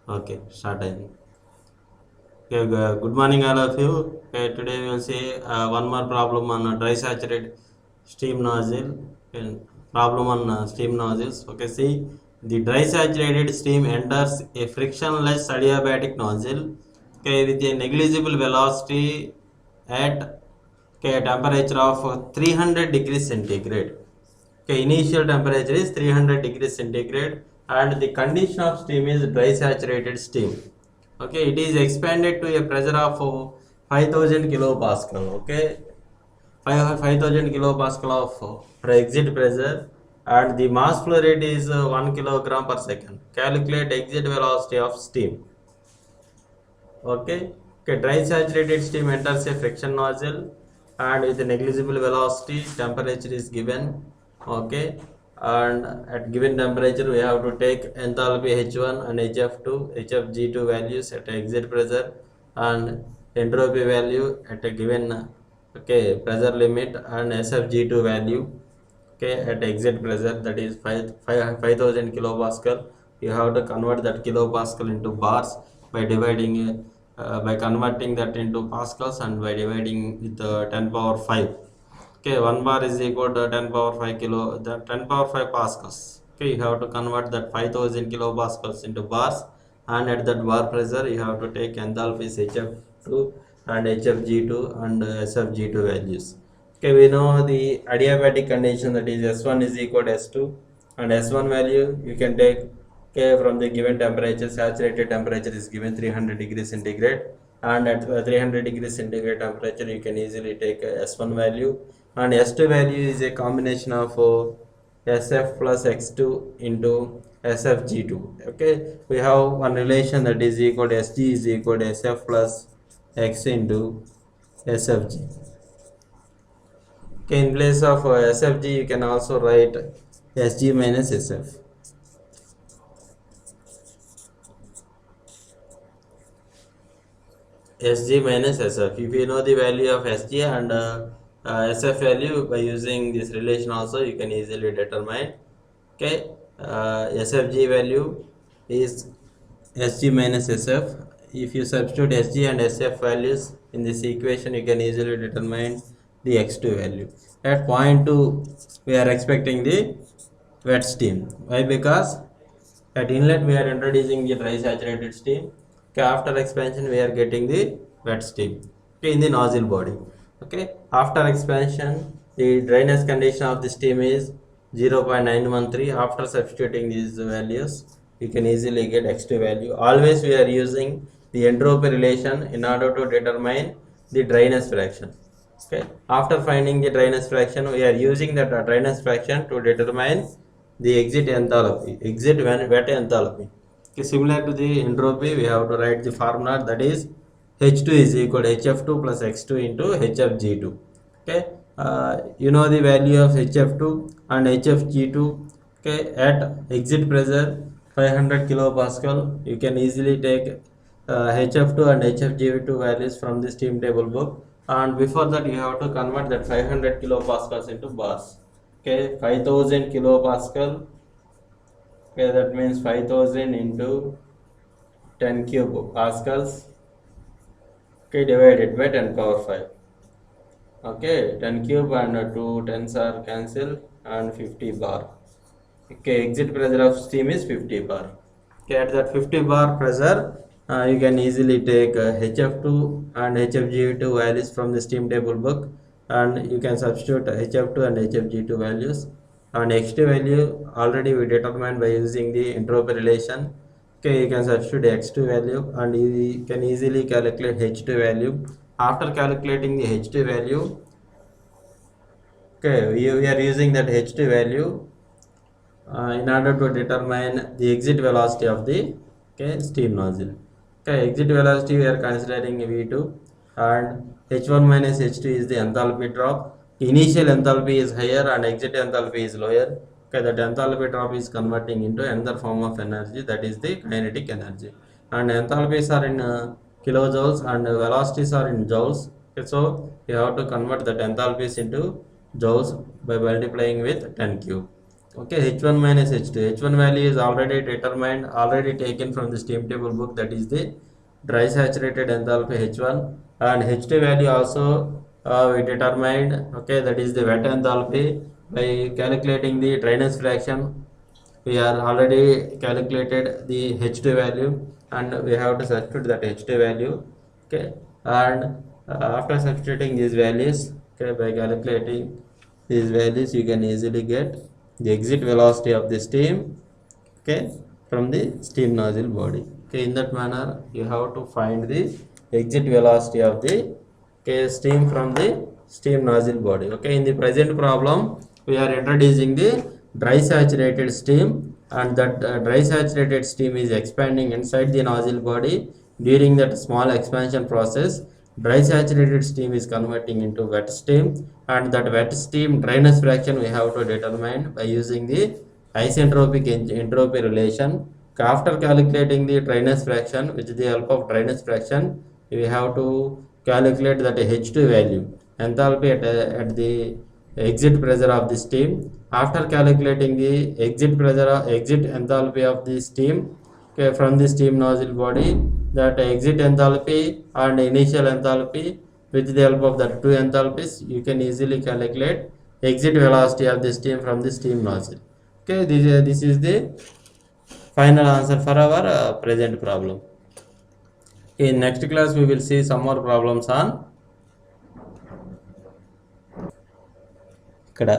Okay, start again. Okay, good morning, all of you. Okay, today we will see one more problem on dry saturated steam nozzle. Okay, problem on steam nozzles. Okay, see the dry saturated steam enters a frictionless adiabatic nozzle. Okay, with a negligible velocity at okay, temperature of 300 degrees centigrade. Okay, initial temperature is 300 degrees centigrade and the condition of steam is dry saturated steam. Okay, it is expanded to a pressure of 5000 kilopascal. Okay, 5000 kilopascal of exit pressure and the mass flow rate is 1 kilogram per second. Calculate exit velocity of steam. Okay, okay, dry saturated steam enters a friction nozzle and with a negligible velocity, temperature is given. Okay, and at given temperature, we have to take enthalpy H1 and HF2, HFG2 values at exit pressure and entropy value at a given okay pressure limit and SFG2 value okay at exit pressure that is 5000 kilopascal. You have to convert that kilopascal into bars by dividing by converting that into pascals and by dividing with 10 power 5. Okay, 1 bar is equal to 10 power 5 kilo, the 10 power 5 pascals. Okay, you have to convert that 5000 kilopascals into bars and at that bar pressure you have to take enthalpies HF2 and HFG2 and SFG2 values. Okay, we know the adiabatic condition that is S1 is equal to S2 and S1 value you can take okay, from the given temperature, saturated temperature is given 300 degrees centigrade and at 300 degrees centigrade temperature you can easily take S1 value and S2 value is a combination of SF plus X2 into SFG2. Okay, we have one relation that is equal to SG is equal to SF plus X into SFG. Okay, in place of SFG, you can also write SG minus SF. SG minus SF. If you know the value of SG and SF value by using this relation also, you can easily determine. Okay, SFG value is SG minus SF. If you substitute SG and SF values in this equation, you can easily determine the X2 value. At point 2, we are expecting the wet steam. Why? Because at inlet we are introducing the dry saturated steam. Okay, after expansion we are getting the wet steam. Okay, in the nozzle body. Okay, after expansion the dryness condition of the steam is 0.913. After substituting these values you can easily get X2 value. Always we are using the entropy relation in order to determine the dryness fraction. Okay, after finding the dryness fraction we are using that dryness fraction to determine the exit enthalpy, exit wet enthalpy. Okay, similar to the entropy, we have to write the formula that is H2 is equal to HF2 plus X2 into HFG2. Okay, you know the value of HF2 and HFG2. Okay, at exit pressure 500 kilopascal, you can easily take HF2 and HFG2 values from the steam table book. And before that, you have to convert that 500 kilopascals into bars. Okay, 5000 kilopascal. Okay, that means 5000 into 10 cube pascals. Okay, divided by 10 power 5. Okay, 10 cube and 2 tens are cancelled and 50 bar. Okay, exit pressure of steam is 50 bar. Okay, at that 50 bar pressure, you can easily take HF2 and HFG2 values from the steam table book and you can substitute HF2 and HFG2 values and X2 value already we determined by using the entropy relation. Okay, you can substitute X2 value and you can easily calculate H2 value. After calculating the H2 value, okay, we are using that H2 value in order to determine the exit velocity of the okay, steam nozzle. Okay, exit velocity we are considering V2 and H1 minus H2 is the enthalpy drop. Initial enthalpy is higher and exit enthalpy is lower. Okay, that enthalpy drop is converting into another form of energy that is the kinetic energy. And enthalpies are in kilojoules and velocities are in joules. Okay, so you have to convert that enthalpies into joules by multiplying with 10 cube. Okay, H1 minus H2. H1 value is already determined, already taken from the steam table book, that is the dry saturated enthalpy H1, and H2 value also we determined, okay, that is the wet enthalpy by calculating the dryness fraction. We are already calculated the H2 value and we have to substitute that H2 value, okay, and after substituting these values, okay, by calculating these values you can easily get the exit velocity of the steam, okay, from the steam nozzle body. Okay, in that manner you have to find the exit velocity of the, okay, steam from the steam nozzle body. Okay, in the present problem we are introducing the dry saturated steam, and that dry saturated steam is expanding inside the nozzle body. During that small expansion process, dry saturated steam is converting into wet steam, and that wet steam dryness fraction we have to determine by using the isentropic entropy relation. After calculating the dryness fraction, with the help of dryness fraction, we have to calculate that H2 value, enthalpy at the exit pressure of the steam. After calculating the exit pressure, exit enthalpy of the steam, okay, from the steam nozzle body, that exit enthalpy and initial enthalpy, with the help of the two enthalpies, you can easily calculate exit velocity of the steam from the steam nozzle. Okay, this is the final answer for our present problem. In next class, we will see some more problems on ఇక్కడ